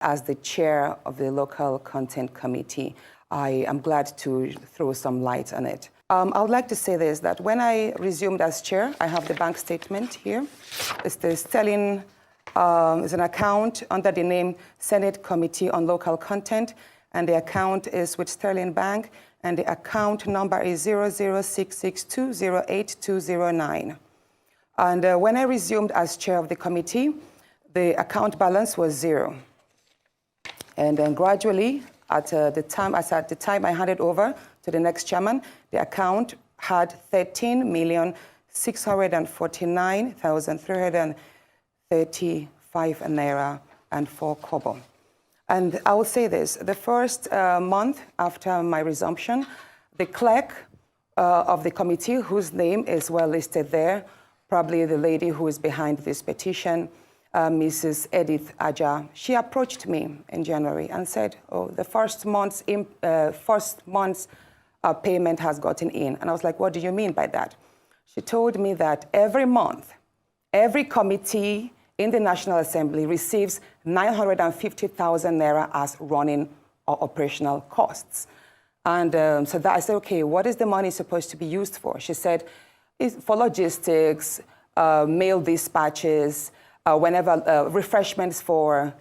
as the chair of the Local Content Committee, I am glad to throw some light on it. I would like to say this, that when I resumed as chair, I have the bank statement here. It's the Sterling, it's an account under the name Senate Committee on Local Content, and the account is with Sterling Bank, and the account number is 00662082209. And when I resumed as chair of the committee, the account balance was 0. And then gradually, at the time I handed over to the next chairman, the account had 13,649,335 naira and 4 kobo. And I will say this, the first month after my resumption, the clerk of the committee, whose name is well listed there, probably the lady who is behind this petition, Mrs. Edith Aja, she approached me in January and said, oh, the first month's payment has gotten in. And I was like, what do you mean by that? She told me that every month, every committee in the National Assembly receives 950,000 naira as running or operational costs. And so that I said, okay, what is the money supposed to be used for? She said, it's for logistics, mail dispatches, whenever refreshments for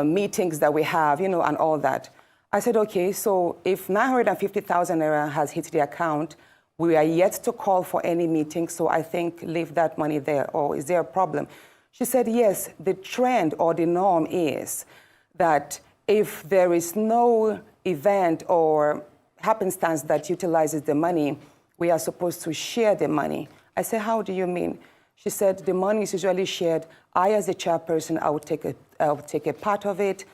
meetings that we have, you know, and all that. I said, okay, so if 950,000 naira has hit the account, we are yet to call for any meeting, so I think leave that money there, or is there a problem? She said, yes, the trend or the norm is that if there is no event or happenstance that utilizes the money, we are supposed to share the money. I said, how do you mean? She said, the money is usually shared. I, as the chairperson, I would take a part of it.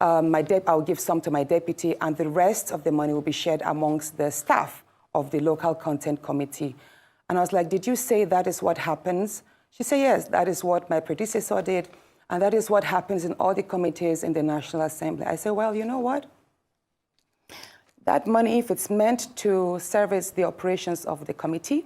I'll give some to my deputy, and the rest of the money will be shared amongst the staff of the Local Content Committee. And I was like, did you say that is what happens? She said, yes, that is what my predecessor did, and that is what happens in all the committees in the National Assembly. I said, well, you know what? That money, if it's meant to service the operations of the committee,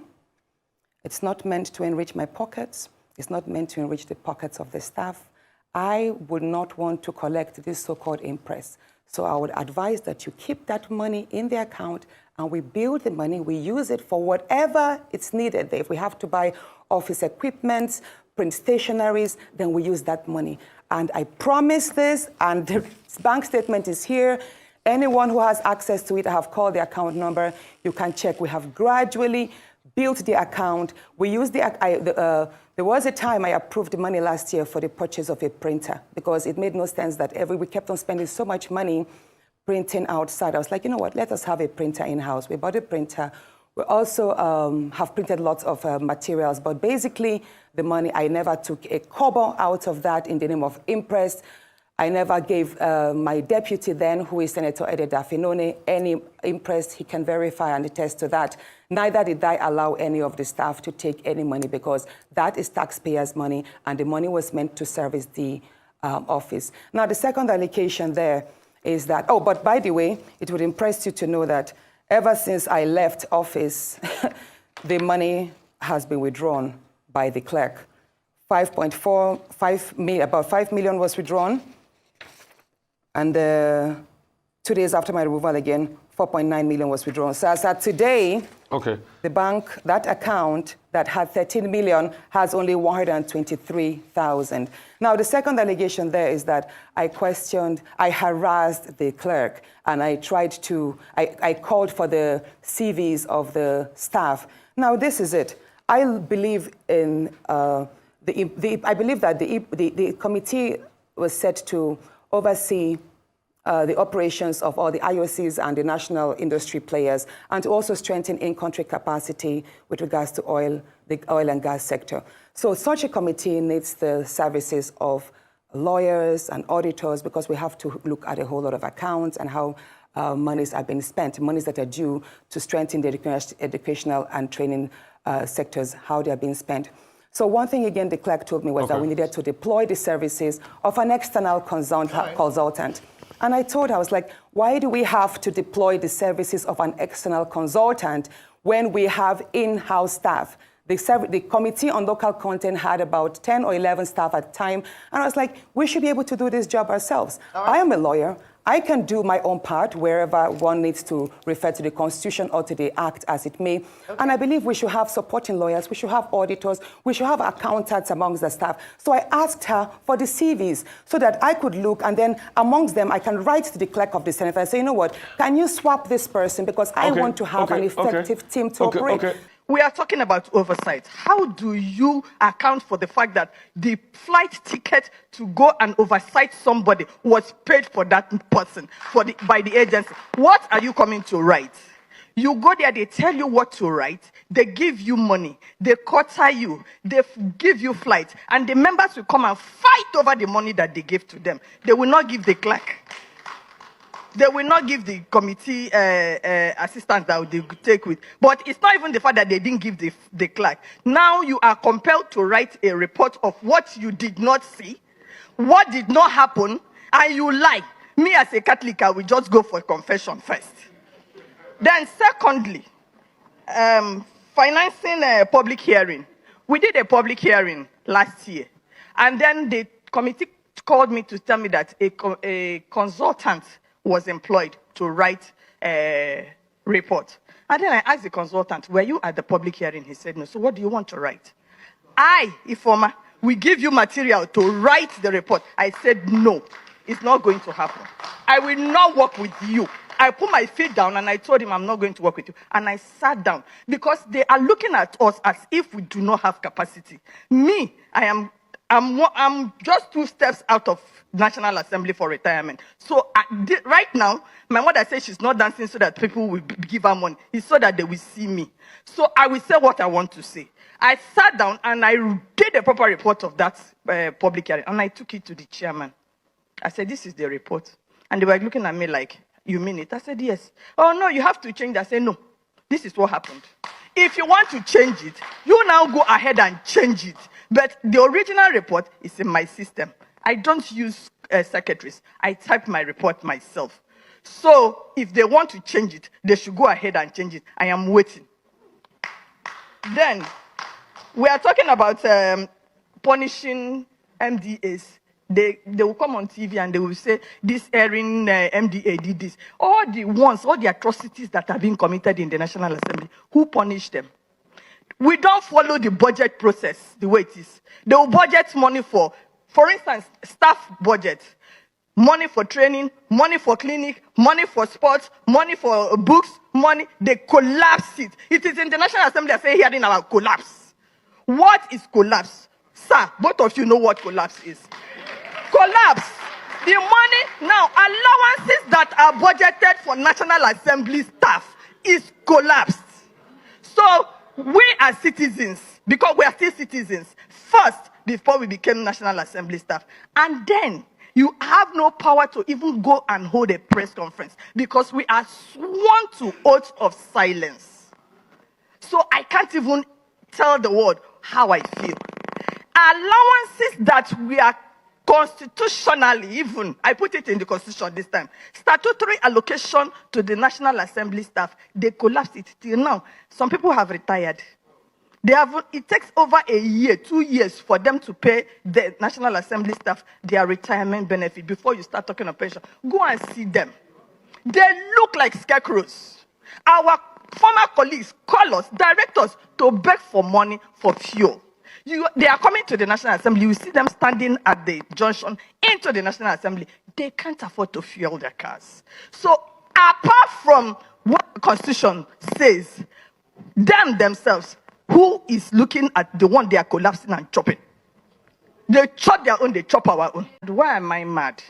it's not meant to enrich my pockets. It's not meant to enrich the pockets of the staff. I would not want to collect this so-called impress. So I would advise that you keep that money in the account, and we build the money, we use it for whatever it's needed. If we have to buy office equipment, print stationaries, then we use that money. And I promise this, and the bank statement is here. Anyone who has access to it, I have called the account number. You can check. We have gradually built the account. We use there was a time I approved the money last year for the purchase of a printer, because it made no sense that we kept on spending so much money printing outside. I was like, you know what, let us have a printer in-house. We bought a printer. We also have printed lots of materials, but basically the money, I never took a kobo out of that in the name of impress. I never gave my deputy then, who is Senator Dafinone, any impress. He can verify and attest to that. Neither did I allow any of the staff to take any money, because that is taxpayers' money, and the money was meant to service the office. Now, the second allegation there is that, oh, but by the way, it would impress you to know that ever since I left office, the money has been withdrawn by the clerk. About 5 million was withdrawn. And 2 days after my removal again, 4.9 million was withdrawn. So as at today, okay, the bank, that account that had 13 million has only 123,000. Now, the second allegation there is that I harassed the clerk, and I called for the CVs of the staff. Now, this is it. I believe in, I believe that the committee was set to oversee the operations of all the IOCs and the national industry players, and to also strengthen in-country capacity with regards to the oil and gas sector. So such a committee needs the services of lawyers and auditors, because we have to look at a whole lot of accounts and how monies are being spent, monies that are due to strengthen the educational and training sectors, how they are being spent. So one thing, again, the clerk told me was that we needed to deploy the services of an external consultant. And I told her, I was like, why do we have to deploy the services of an external consultant when we have in-house staff The committee on local content had about 10 or 11 staff at the time. And I was like, we should be able to do this job ourselves. Right. I am a lawyer. I can do my own part wherever one needs to refer to the Constitution or to the Act as it may. Okay. And I believe we should have supporting lawyers, we should have auditors, we should have accountants amongst the staff. So I asked her for the CVs so that I could look, and then amongst them, I can write to the clerk of the Senate and say, you know what, can you swap this person because I want to have an effective team to operate. We are talking about oversight. How do you account for the fact that the flight ticket to go and oversight somebody was paid for that person by the agency? What are you coming to write? You go there, they tell you what to write, they give you money, they quarter you, they give you flight, and the members will come and fight over the money that they gave to them. They will not give the clerk. They will not give the committee assistance that they take with. But it's not even the fact that they didn't give the clerk. Now you are compelled to write a report of what you did not see, what did not happen, and you lie. Me as a Catholic, I will just go for confession first. Then secondly, financing a public hearing. We did a public hearing last year. And then the committee called me to tell me that a consultant was employed to write a report. And then I asked the consultant, were you at the public hearing? He said, no. So what do you want to write? I, Ifoma, we give you material to write the report. I said, no, it's not going to happen. I will not work with you. I put my feet down and I told him I'm not going to work with you. And I sat down because they are looking at us as if we do not have capacity. Me, I'm just 2 steps out of National Assembly for retirement. So right now, my mother says she's not dancing so that people will give her money. It's so that they will see me. So I will say what I want to say. I sat down and I did a proper report of that public hearing. And I took it to the chairman. I said, this is the report. And they were looking at me like, you mean it? I said, yes. Oh, no, you have to change. I said, no, this is what happened. If you want to change it, you now go ahead and change it. But the original report is in my system. I don't use secretaries. I type my report myself. So if they want to change it, they should go ahead and change it. I am waiting. Then we are talking about punishing MDAs. They will come on TV and they will say, this erring MDA did this. All the atrocities that have been committed in the National Assembly, who punished them? We don't follow the budget process the way it is. They will budget money for instance, staff budget, money for training, money for clinic, money for sports, money for books, money. They collapse it. It is in the National Assembly I say hearing about collapse. What is collapse? Sir, both of you know what collapse is. Collapse. The money, now, allowances that are budgeted for National Assembly staff is collapsed. So, we as citizens, because we are still citizens, first, before we became National Assembly staff, and then you have no power to even go and hold a press conference because we are sworn to oath of silence. So I can't even tell the world how I feel. Allowances that we are constitutionally, even, I put it in the Constitution this time, statutory allocation to the National Assembly staff, they collapsed it till now. Some people have retired. It takes over a year, 2 years for them to pay the National Assembly staff their retirement benefit before you start talking of pension. Go and see them. They look like scarecrows. Our former colleagues call us, direct us to beg for money for fuel. They are coming to the National Assembly. You see them standing at the junction into the National Assembly. They can't afford to fuel their cars. So apart from what the Constitution says, themselves, who is looking at the one they are collapsing and chopping? They chop their own, they chop our own. Why am I mad?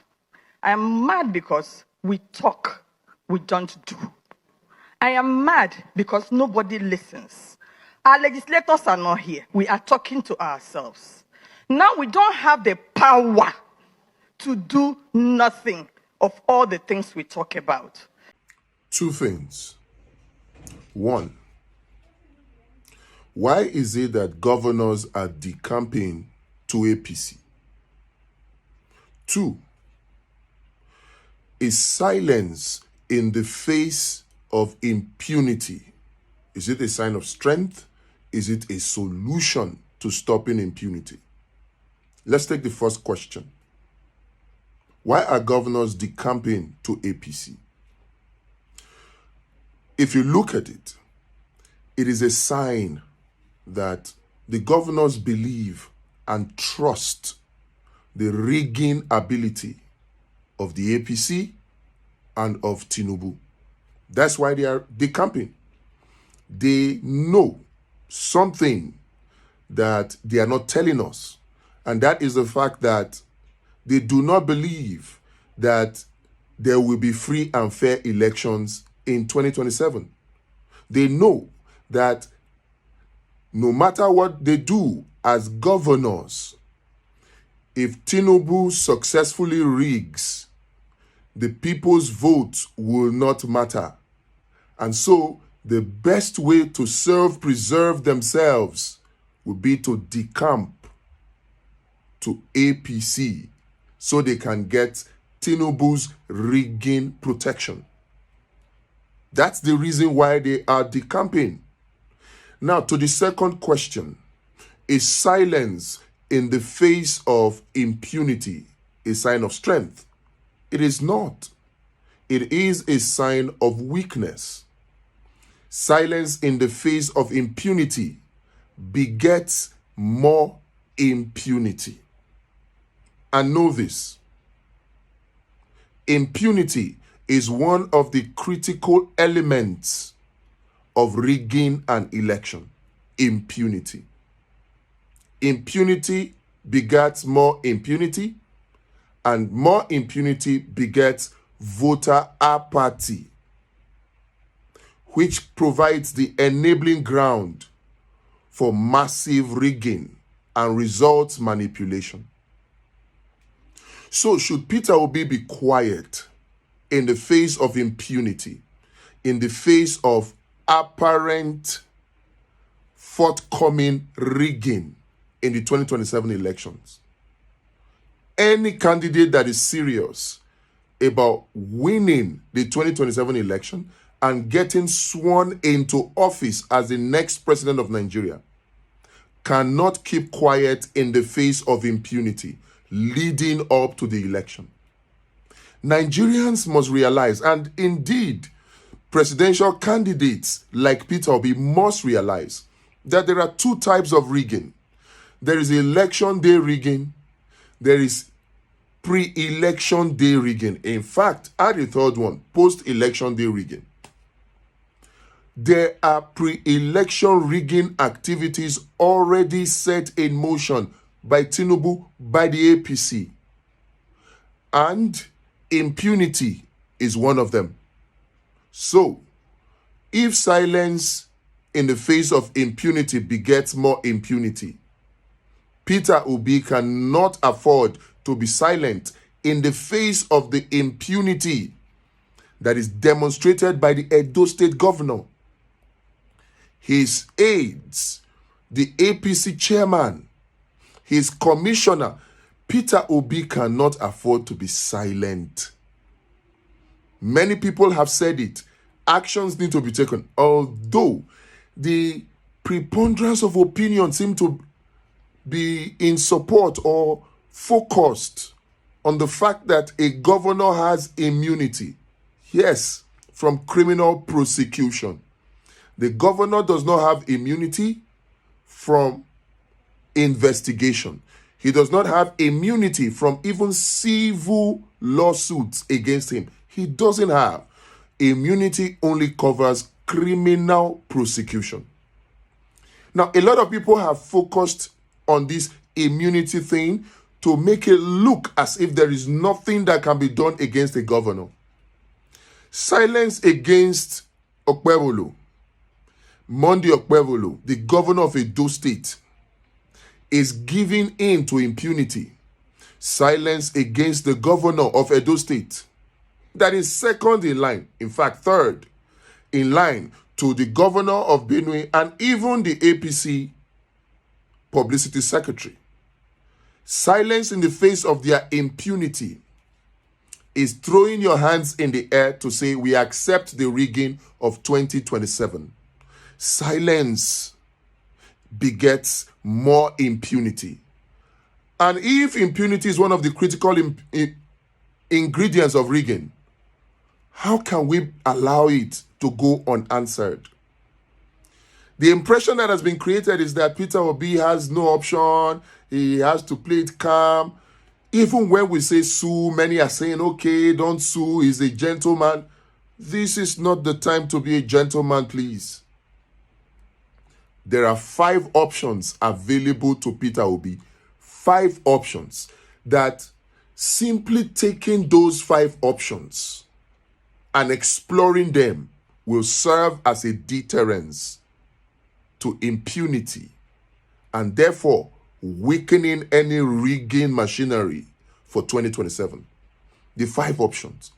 I am mad because we talk, we don't do. I am mad because nobody listens. Our legislators are not here. We are talking to ourselves. Now we don't have the power to do nothing of all the things we talk about. 2 things. 1, why is it that governors are decamping to APC? 2, is silence in the face of impunity, is it a sign of strength? is it a solution to stopping impunity? Let's take the first question. Why are governors decamping to APC? If you look at it, it is a sign that the governors believe and trust the rigging ability of the APC and of Tinubu. That's why they are decamping. They know something that they are not telling us, and that is the fact that they do not believe that there will be free and fair elections in 2027. They know that no matter what they do as governors, if Tinubu successfully rigs, the people's votes will not matter. And so the best way to self-preserve themselves would be to decamp to APC so they can get Tinubu's rigging protection. That's the reason why they are decamping. Now, to the second question, is silence in the face of impunity a sign of strength? It is not. It is a sign of weakness. Silence in the face of impunity begets more impunity. And know this: impunity is one of the critical elements of rigging an election. Impunity. Impunity begets more impunity, and more impunity begets voter apathy, which provides the enabling ground for massive rigging and results manipulation. So should Peter Obi be quiet in the face of impunity, in the face of apparent forthcoming rigging in the 2027 elections? Any candidate that is serious about winning the 2027 election and getting sworn into office as the next president of Nigeria cannot keep quiet in the face of impunity leading up to the election. Nigerians must realize, and indeed presidential candidates like Peter Obi must realize, that there are two types of rigging. There is election day rigging. There is pre-election day rigging. In fact, add the third one, post-election day rigging. There are pre-election rigging activities already set in motion by Tinubu, by the APC. And impunity is one of them. So, if silence in the face of impunity begets more impunity, Peter Obi cannot afford to be silent in the face of the impunity that is demonstrated by the Edo State governor, his aides, the APC chairman, his commissioner. Peter Obi cannot afford to be silent. Many people have said it. Actions need to be taken. Although the preponderance of opinion seem to be in support or focused on the fact that a governor has immunity, yes, from criminal prosecution. The governor does not have immunity from investigation. He does not have immunity from even civil lawsuits against him. He doesn't have. Immunity only covers criminal prosecution. Now, a lot of people have focused on this immunity thing to make it look as if there is nothing that can be done against a governor. Silence against Okpebholo, Monday Okpebholo, the governor of Edo State, is giving in to impunity. Silence against the governor of Edo State, that is second in line, in fact third in line to the governor of Benue and even the APC publicity secretary. Silence in the face of their impunity is throwing your hands in the air to say we accept the rigging of 2027. Silence begets more impunity. And if impunity is one of the critical ingredients of rigging, how can we allow it to go unanswered? The impression that has been created is that Peter Obi has no option. He has to play it calm. Even when we say sue, many are saying, okay, don't sue. He's a gentleman. This is not the time to be a gentleman, please. There are 5 options available to Peter Obi. 5 options that simply taking those 5 options and exploring them will serve as a deterrence to impunity and therefore weakening any rigging machinery for 2027. The 5 options.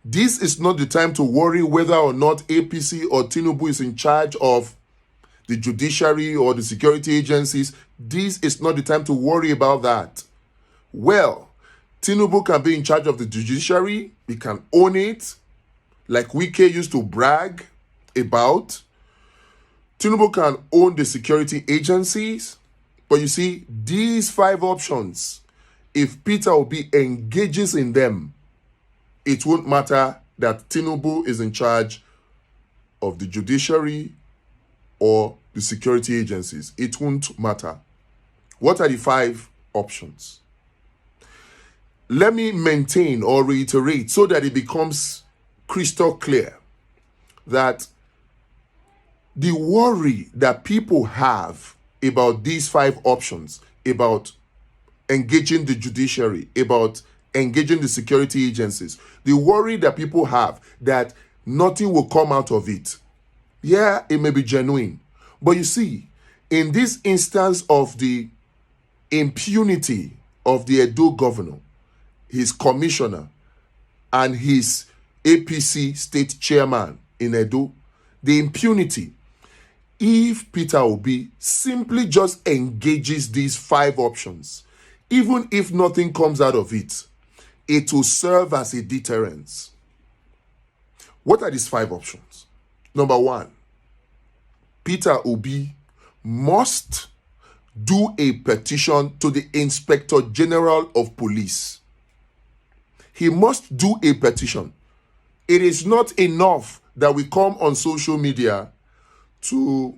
This is not the time to worry whether or not APC or Tinubu is in charge of the judiciary or the security agencies. This is not the time to worry about that. Well, Tinubu can be in charge of the judiciary. He can own it, like Wike used to brag about. Tinubu can own the security agencies. But you see, these 5 options, if Peter Obi engages in them, it won't matter that Tinubu is in charge of the judiciary or the security agencies. It won't matter. What are the 5 options? Let me maintain or reiterate so that it becomes crystal clear that the worry that people have about these 5 options, about engaging the judiciary, about engaging the security agencies, the worry that people have that nothing will come out of it, yeah, it may be genuine. But you see, in this instance of the impunity of the Edo governor, his commissioner, and his APC state chairman in Edo, the impunity, if Peter Obi simply just engages these 5 options, even if nothing comes out of it, it will serve as a deterrence. What are these 5 options? Number 1, Peter Obi must do a petition to the Inspector General of Police. He must do a petition. It is not enough that we come on social media to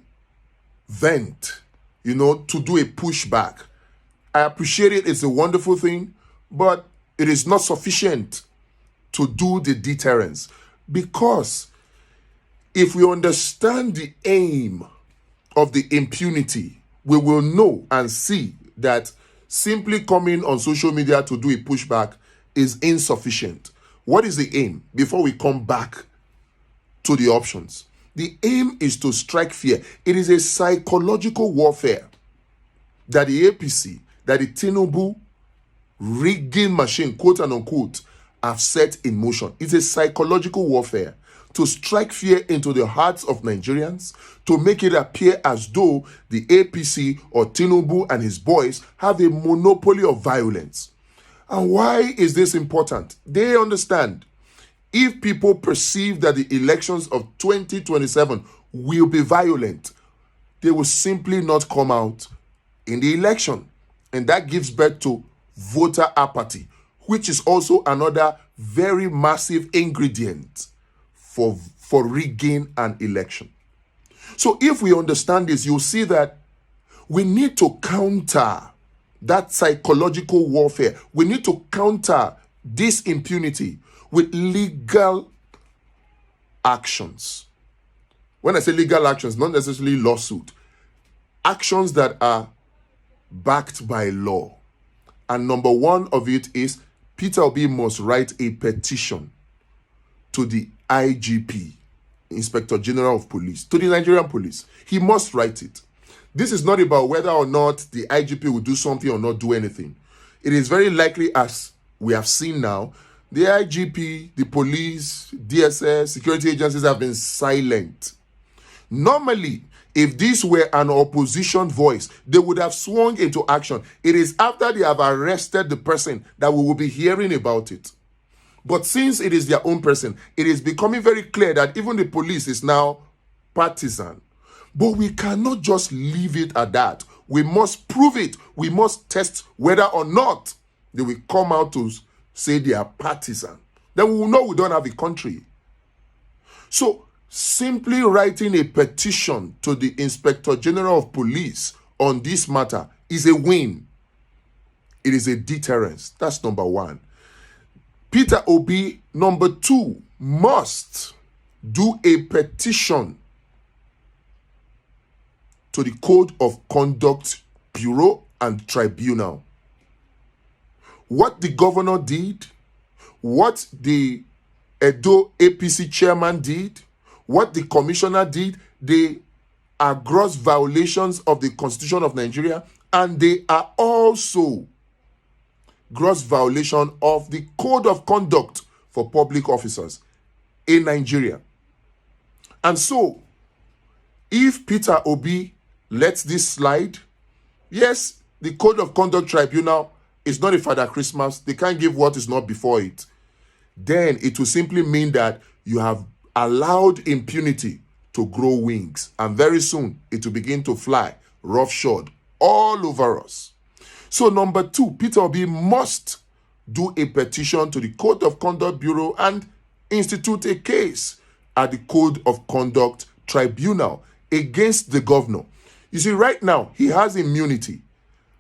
vent, to do a pushback. I appreciate it. It's a wonderful thing, but it is not sufficient to do the deterrence. Because if we understand the aim of the impunity, we will know and see that simply coming on social media to do a pushback is insufficient. What is the aim? Before we come back to the options, the aim is to strike fear. It is a psychological warfare that the APC, that the Tinubu rigging machine, quote and unquote, have set in motion. It's a psychological warfare to strike fear into the hearts of Nigerians, to make it appear as though the APC or Tinubu and his boys have a monopoly of violence. And why is this important? They understand if people perceive that the elections of 2027 will be violent, they will simply not come out in the election. And that gives birth to voter apathy, which is also another very massive ingredient for rigging an election. So if we understand this, you'll see that we need to counter that psychological warfare. We need to counter this impunity with legal actions. When I say legal actions, not necessarily lawsuit. Actions that are backed by law. And number 1 of it is Peter Obi must write a petition to the IGP, Inspector General of Police, to the Nigerian Police. He must write it. This is not about whether or not the IGP will do something or not do anything. It is very likely, as we have seen now, the IGP, the police, DSS, security agencies have been silent. Normally, if this were an opposition voice, they would have swung into action. It is after they have arrested the person that we will be hearing about it. But since it is their own person, it is becoming very clear that even the police is now partisan. But we cannot just leave it at that. We must prove it. We must test whether or not they will come out to say they are partisan. Then we will know we don't have a country. So simply writing a petition to the Inspector General of Police on this matter is a win. It is a deterrence. That's number one. Peter Obi, number two, must do a petition to the Code of Conduct Bureau and Tribunal. What the governor did, what the Edo APC chairman did, what the commissioner did, they are gross violations of the Constitution of Nigeria, and they are also gross violation of the Code of Conduct for public officers in Nigeria. And so, if Peter Obi lets this slide, yes, the Code of Conduct Tribunal is not a Father Christmas. They can't give what is not before it. Then it will simply mean that you have allowed impunity to grow wings. And very soon, it will begin to fly roughshod all over us. So number two, Peter Obi must do a petition to the Code of Conduct Bureau and institute a case at the Code of Conduct Tribunal against the governor. You see, right now, he has immunity.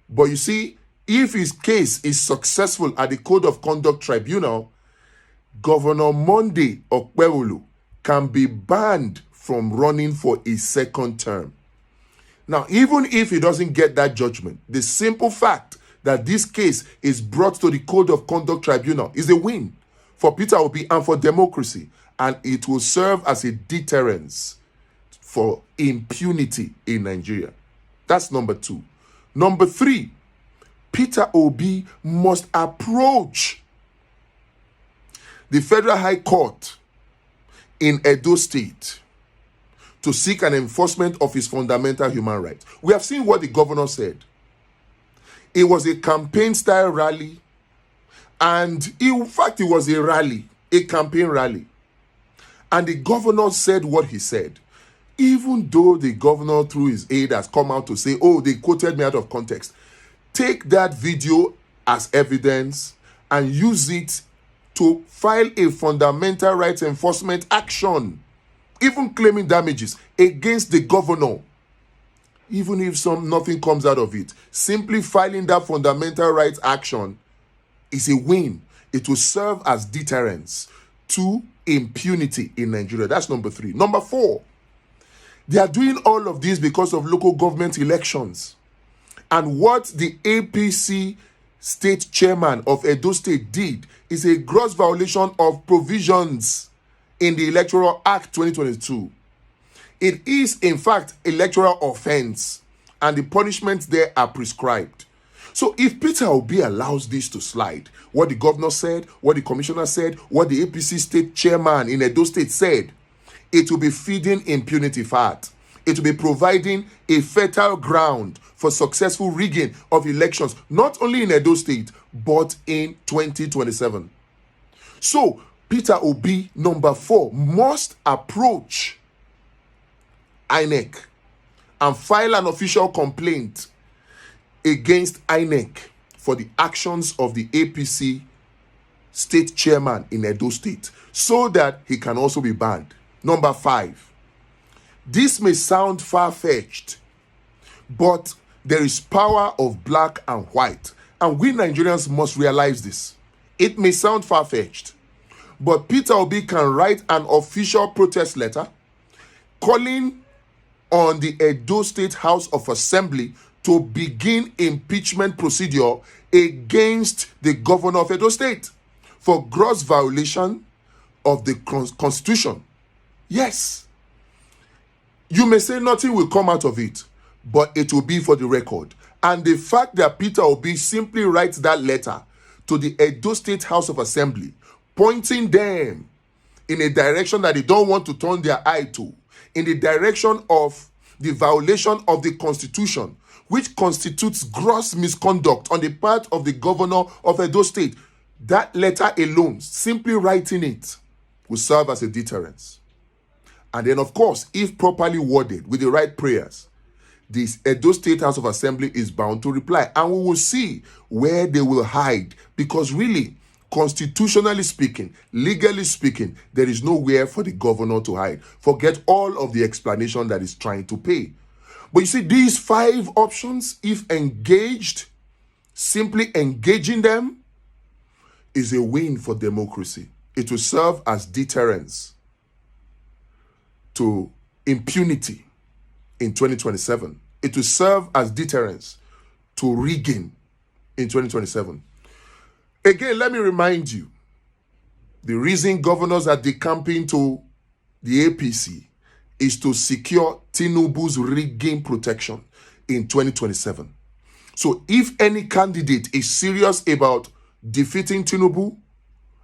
But you see, if his case is successful at the Code of Conduct Tribunal, Governor Monday Okpebholo can be banned from running for a second term. Now, even if he doesn't get that judgment, the simple fact that this case is brought to the Code of Conduct Tribunal is a win for Peter Obi and for democracy, and it will serve as a deterrence for impunity in Nigeria. That's number two. Number three, Peter Obi must approach the Federal High Court in Edo State to seek an enforcement of his fundamental human rights. We have seen what the governor said. It was a campaign-style rally, and in fact, it was a rally, a campaign rally. And the governor said what he said. Even though the governor, through his aide, has come out to say, oh, they quoted me out of context. Take that video as evidence and use it to file a fundamental rights enforcement action, even claiming damages against the governor. Even if nothing comes out of it, simply filing that fundamental rights action is a win. It will serve as deterrence to impunity in Nigeria. That's number three. Number four, they are doing all of this because of local government elections. And what the APC state chairman of Edo State did is a gross violation of provisions in the Electoral Act 2022. It is, in fact, electoral offense, and the punishments there are prescribed. So if Peter Obi allows this to slide, what the governor said, what the commissioner said, what the APC state chairman in Edo State said, it will be feeding impunity fat. It will be providing a fertile ground for successful rigging of elections, not only in Edo State, but in 2027. So, Peter Obi, number four, must approach INEC and file an official complaint against INEC for the actions of the APC state chairman in Edo State, so that he can also be banned. Number five, this may sound far-fetched, but there is power of black and white, and we Nigerians must realize this. It may sound far-fetched, but Peter Obi can write an official protest letter calling on the Edo State House of Assembly to begin impeachment procedure against the governor of Edo State for gross violation of the Constitution. Yes. You may say nothing will come out of it, but it will be for the record. And the fact that Peter Obi simply writes that letter to the Edo State House of Assembly, pointing them in a direction that they don't want to turn their eye to, in the direction of the violation of the Constitution, which constitutes gross misconduct on the part of the governor of Edo State, that letter alone, simply writing it, will serve as a deterrence. And then, of course, if properly worded with the right prayers, the Edo State House of Assembly is bound to reply. And we will see where they will hide. Because really, constitutionally speaking, legally speaking, there is nowhere for the governor to hide. Forget all of the explanation that is trying to pay. But you see, these 5 options, if engaged, simply engaging them, is a win for democracy. It will serve as deterrence to impunity in 2027. It will serve as deterrence to rigging in 2027. Again, let me remind you, the reason governors are decamping to the APC is to secure Tinubu's rigging protection in 2027. So if any candidate is serious about defeating Tinubu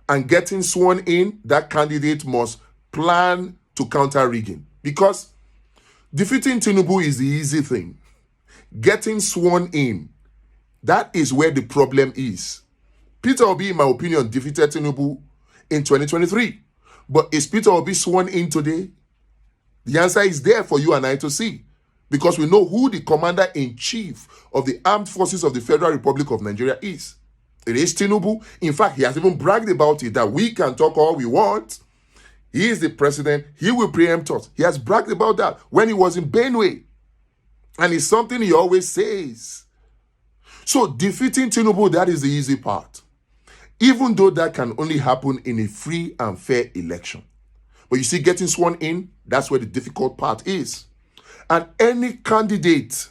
and getting sworn in, that candidate must plan to counter rigging. Because defeating Tinubu is the easy thing. Getting sworn in, that is where the problem is. Peter Obi, in my opinion, defeated Tinubu in 2023. But is Peter Obi sworn in today? The answer is there for you and I to see. Because we know who the commander-in-chief of the armed forces of the Federal Republic of Nigeria is. It is Tinubu. In fact, he has even bragged about it, that we can talk all we want. He is the president. He will preempt us. He has bragged about that when he was in Benue. And it's something he always says. So defeating Tinubu, that is the easy part. Even though that can only happen in a free and fair election. But you see, getting sworn in, that's where the difficult part is. And any candidate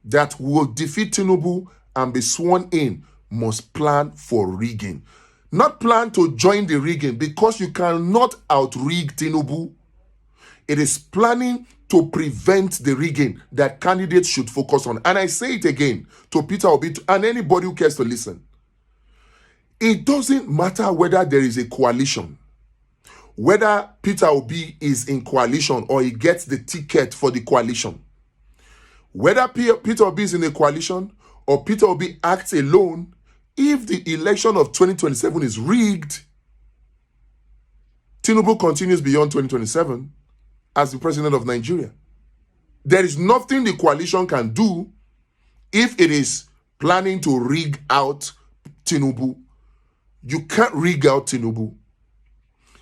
that will defeat Tinubu and be sworn in must plan for rigging. Not plan to join the rigging, because you cannot out-rig Tinubu. It is planning to prevent the rigging that candidates should focus on. And I say it again to Peter Obi and anybody who cares to listen. It doesn't matter whether there is a coalition, whether Peter Obi is in coalition or he gets the ticket for the coalition. Whether Peter Obi is in a coalition or Peter Obi acts alone, if the election of 2027 is rigged, Tinubu continues beyond 2027 as the president of Nigeria. There is nothing the coalition can do if it is planning to rig out Tinubu. You can't rig out Tinubu.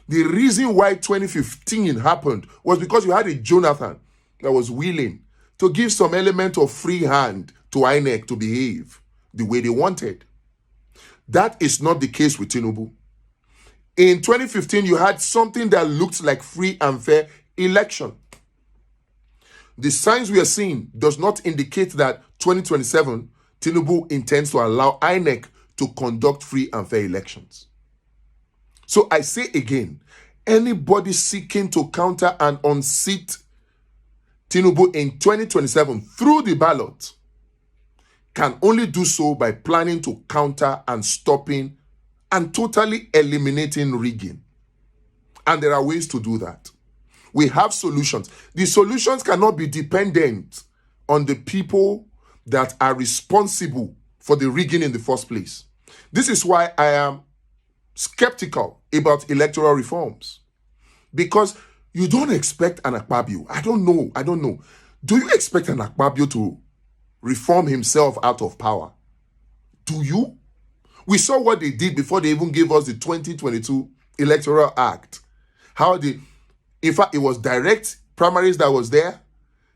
The reason why 2015 happened was because you had a Jonathan that was willing to give some element of free hand to INEC to behave the way they wanted. That is not the case with Tinubu. In 2015, you had something that looked like free and fair election. The signs we are seeing does not indicate that 2027, Tinubu intends to allow INEC to conduct free and fair elections. So I say again, anybody seeking to counter and unseat Tinubu in 2027 through the ballot can only do so by planning to counter and stopping and totally eliminating rigging. And there are ways to do that. We have solutions. The solutions cannot be dependent on the people that are responsible for the rigging in the first place. This is why I am skeptical about electoral reforms. Because you don't expect an Akpabio. I don't know. Do you expect an Akpabio to reform himself out of power? Do you? We saw what they did before they even gave us the 2022 Electoral Act. In fact, it was direct primaries that was there.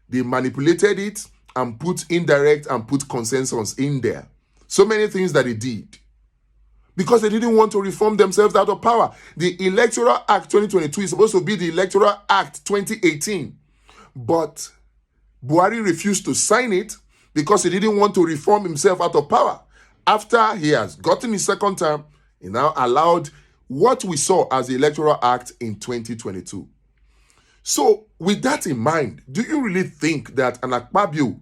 They manipulated it and put indirect and put consensus in there. So many things that they did. Because they didn't want to reform themselves out of power. The Electoral Act 2022 is supposed to be the Electoral Act 2018. But Buhari refused to sign it because he didn't want to reform himself out of power. After he has gotten his second term, he now allowed what we saw as the Electoral Act in 2022. So with that in mind, do you really think that an Akpabio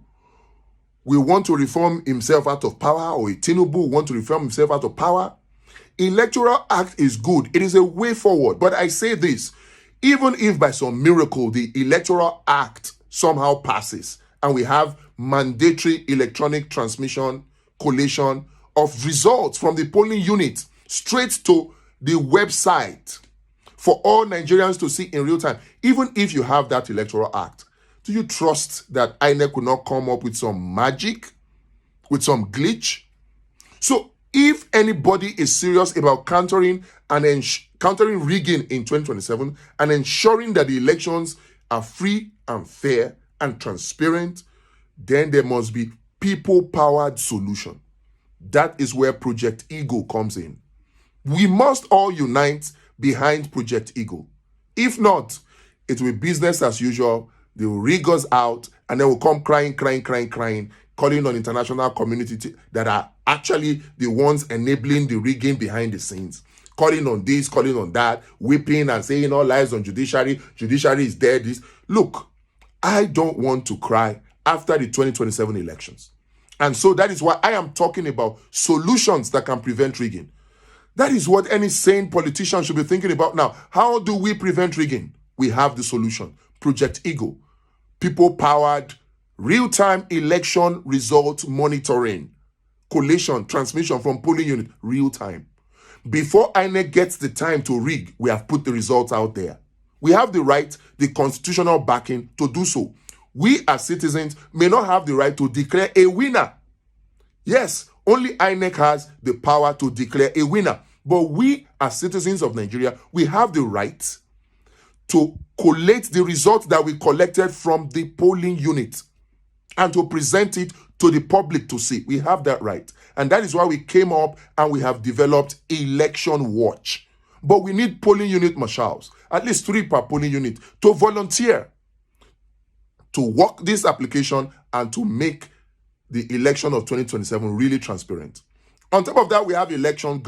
will want to reform himself out of power, or a Tinubu will want to reform himself out of power? Electoral Act is good. It is a way forward. But I say this, even if by some miracle the Electoral Act somehow passes and we have mandatory electronic transmission, collation of results from the polling unit straight to the website for all Nigerians to see in real time. Even if you have that Electoral Act, do you trust that INEC will not come up with some magic, with some glitch? So if anybody is serious about countering rigging in 2027 and ensuring that the elections are free and fair and transparent, then there must be people-powered solution. That is where Project Eagle comes in. We must all unite behind Project Eagle. If not, it will be business as usual. They will rig us out and they will come crying, calling on international community that are actually the ones enabling the rigging behind the scenes. Calling on this, calling on that, whipping and saying all lies on judiciary. Judiciary is dead. Look, I don't want to cry after the 2027 elections. And so that is why I am talking about solutions that can prevent rigging. That is what any sane politician should be thinking about now. How do we prevent rigging? We have the solution. Project Eagle. People-powered, real-time election result monitoring. Collation, transmission from polling unit, real-time. Before INEC gets the time to rig, we have put the results out there. We have the right, the constitutional backing to do so. We as citizens may not have the right to declare a winner. Yes, only INEC has the power to declare a winner. But we as citizens of Nigeria, we have the right to collate the results that we collected from the polling unit and to present it to the public to see. We have that right. And that is why we came up and we have developed Election Watch. But we need polling unit marshals, at least 3 per polling unit, to volunteer to work this application and to make the election of 2027 really transparent. On top of that, we have Camp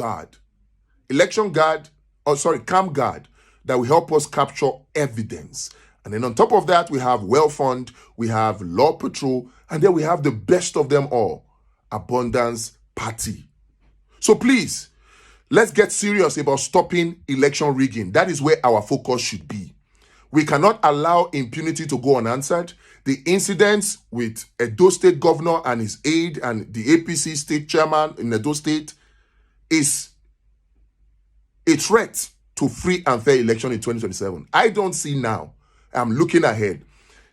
Guard, that will help us capture evidence. And then on top of that, we have Well Fund, we have Law Patrol, and then we have the best of them all, Abundance Party. So please, let's get serious about stopping election rigging. That is where our focus should be. We cannot allow impunity to go unanswered. The incidents with Edo State Governor and his aide and the APC state chairman in Edo State is a threat to free and fair election in 2027. I don't see now. I'm looking ahead.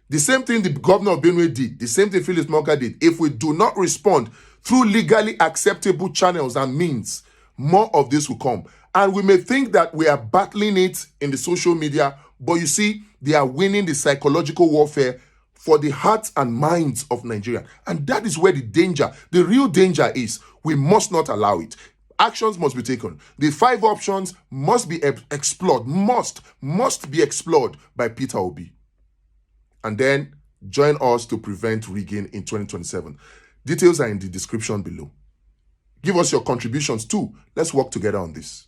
The same thing the governor of Benue did, the same thing Phyllis Monka did. If we do not respond through legally acceptable channels and means, more of this will come. And we may think that we are battling it in the social media, but you see, they are winning the psychological warfare for the hearts and minds of Nigeria. And that is where the real danger is. We must not allow it. Actions must be taken. The 5 options must be explored, must be explored by Peter Obi. And then join us to prevent rigging in 2027. Details are in the description below. Give us your contributions too. Let's work together on this.